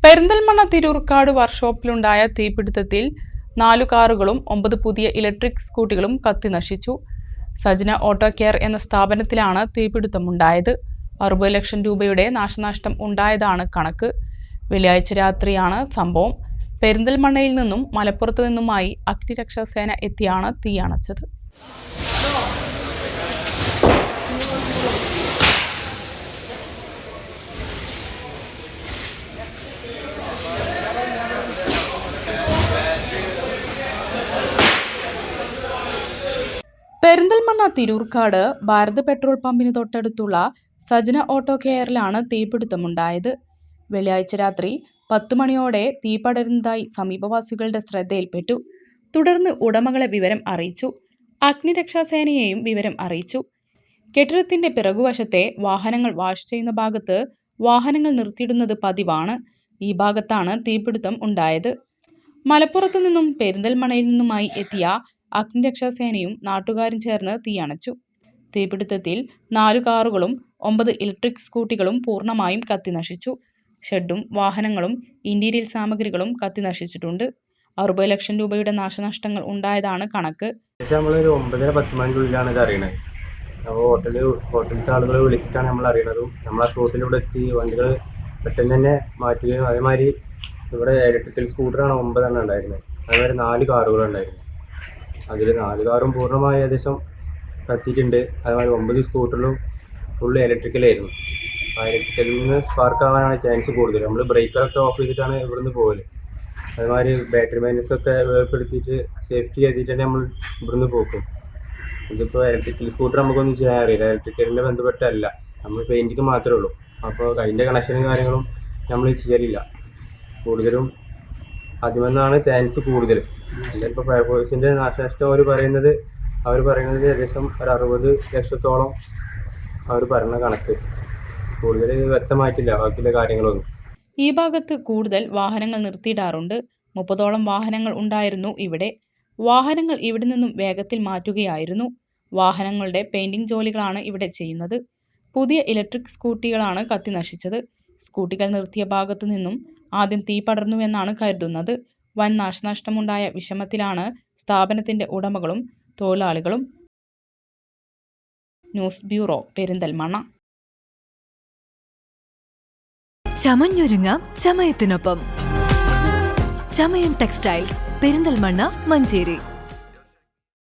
പെരിന്തൽമണ്ണ തിരൂർക്കാട് വർക്ക്ഷോപ്പിലുണ്ടായ തീപിടുത്തത്തിൽ 4 കാറുകളും 9 പുതിയ electric സ്കൂട്ടികളും കത്തിനശിച്ചു. Sajna auto care എന്ന സ്ഥാപനത്തിലാണ് തീപിടുത്തമുണ്ടായത്. 60 ലക്ഷം രൂപയുടെ നാശനഷ്ടം ഉണ്ടായതാണ് കണക്ക്. വെള്ളിയാഴ്ച രാത്രിയാണ് സംഭവം. പെരിന്തൽമണ്ണയിൽ നിന്നും മലപ്പുറത്തു നിന്നുമായി അഗ്നിരക്ഷാസേന എത്തിയാണ് തീയണച്ചത്. പെരിന്തൽമണ്ണ തിരൂർക്കാട് ഭാരത് പെട്രോൾ പമ്പിന് തൊട്ടടുത്തുള്ള സജ്ന ഓട്ടോ കെയറിലാണ് തീപിടുത്തമുണ്ടായത്. വെള്ളിയാഴ്ച രാത്രി 10 മണിയോടെ തീ പടരുന്നതായി സമീപവാസികളുടെ ശ്രദ്ധയിൽപ്പെട്ടു. തുടർന്ന് ഉടമകളെ വിവരം അറിയിച്ചു. അഗ്നിരക്ഷാസേനയെയും വിവരം അറിയിച്ചു. കെട്ടിടത്തിന്റെ പിറകുവശത്തെ വാഹനങ്ങൾ വാഷ് ചെയ്യുന്ന ഭാഗത്ത് വാഹനങ്ങൾ നിർത്തിയിടുന്നത് പതിവാണ്. ഈ ഭാഗത്താണ് തീപിടുത്തം ഉണ്ടായത്. മലപ്പുറത്തു നിന്നും പെരിന്തൽമണ്ണയിൽ നിന്നുമായി എത്തിയ അഗ്നിരക്ഷാസേനയും നാട്ടുകാരും ചേർന്ന് തീയണച്ചു. തീപിടുത്തത്തിൽ 4 കാറുകളും 9 ഇലക്ട്രിക് സ്കൂട്ടികളും പൂർണ്ണമായും കത്തിനശിച്ചു. ഷെഡും വാഹനങ്ങളും ഇന്റീരിയൽ സാമഗ്രികളും കത്തിനശിച്ചിട്ടുണ്ട്. 60 ലക്ഷം രൂപയുടെ നാശനഷ്ടങ്ങൾ ഉണ്ടായതാണ് കണക്ക്. നമ്മളൊരു 9:10 മണിക്കുള്ളിലാണ് ഇത് അറിയണത്. അപ്പോൾ ഹോട്ടലിലത്തെ ആളുകളെ വിളിച്ചിട്ടാണ് നമ്മൾ അറിയണതും. നമ്മൾ ആ സ്പോട്ടിലൂടെ എത്തി വണ്ടികൾ പെട്ടെന്ന് തന്നെ മാറ്റുകയും അതേമാതിരി ഇവിടെ ഇലക്ട്രിക്കൽ സ്കൂട്ടറാണ് 9 എണ്ണം ഉണ്ടായിരുന്നത്. അതേമാതിരി 4 കാറുകളുണ്ടായിരുന്നു. അതിൽ 4 കാറും പൂർണ്ണമായി ഏകദേശം കത്തിയിട്ടുണ്ട്. അതേമാതിരി 9 സ്കൂട്ടറിലും ഫുള്ള് ഇലക്ട്രിക്കലായിരുന്നു. ആ ഇലക്ട്രിക്കലിൽ നിന്ന് സ്പാർക്ക് ആവാനാണ് ചാൻസ് കൂടുതൽ. നമ്മൾ ബ്രേക്കറൊക്കെ ഓഫ് ചെയ്തിട്ടാണ് ഇവിടുന്ന് പോകല്. അതേമാതിരി ബാറ്ററി മൈനസൊക്കെ വേർപ്പെടുത്തിയിട്ട് സേഫ്റ്റി കരുതിയിട്ടാണ് നമ്മൾ ഇവിടുന്ന് പോക്കും. ഇതിപ്പോൾ ഇലക്ട്രിക്കൽ സ്കൂട്ടർ നമുക്കൊന്നും ചെയ്യാൻ അറിയില്ല. ഇലക്ട്രിക്കലിൻ്റെ ബന്ധപ്പെട്ടല്ല, നമ്മൾ പെയിൻറ്റിങ് മാത്രമേ ഉള്ളൂ. അപ്പോൾ അതിൻ്റെ കണക്ഷനും കാര്യങ്ങളും നമ്മൾ ചെയ്യലില്ല. കൂടുതലും അതിമെന്നാണ് ചാൻസ് കൂടുതൽ. ഇപ്പോൾ ഫയർഫോഴ്സിൻ്റെ നാശനഷ്ടം അവർ പറയുന്നത് ഏകദേശം ഒരു 60 ലക്ഷത്തോളം അവർ പറയുന്ന കണക്ക്. കൂടുതൽ വ്യക്തമായിട്ടില്ല ബാക്കിയുള്ള കാര്യങ്ങളൊന്നും. ഈ ഭാഗത്ത് കൂടുതൽ വാഹനങ്ങൾ നിർത്തിയിടാറുണ്ട്. 30ഓളം വാഹനങ്ങൾ ഉണ്ടായിരുന്നു ഇവിടെ. വാഹനങ്ങൾ ഇവിടെ നിന്നും വേഗത്തിൽ മാറ്റുകയായിരുന്നു. വാഹനങ്ങളുടെ പെയിന്റിംഗ് ജോലികളാണ് ഇവിടെ ചെയ്യുന്നത്. പുതിയ ഇലക്ട്രിക് സ്കൂട്ടികളാണ് കത്തിനശിച്ചത്. സ്കൂട്ടികൾ നിർത്തിയ ഭാഗത്തു നിന്നും ആദ്യം തീ പടർന്നുവെന്നാണ് കരുതുന്നത്. വൻ നാശനഷ്ടമുണ്ടായ വിഷമത്തിലാണ് സ്ഥാപനത്തിന്റെ ഉടമകളും തൊഴിലാളികളും. News bureau, Perinthalmanna. ചമഞ്ഞൊരുങ്ങാം ചമയത്തിനൊപ്പം. ചമയം ടെക്സ്റ്റൈൽസ്, പെരിന്തൽമണ്ണ, മഞ്ചേരി.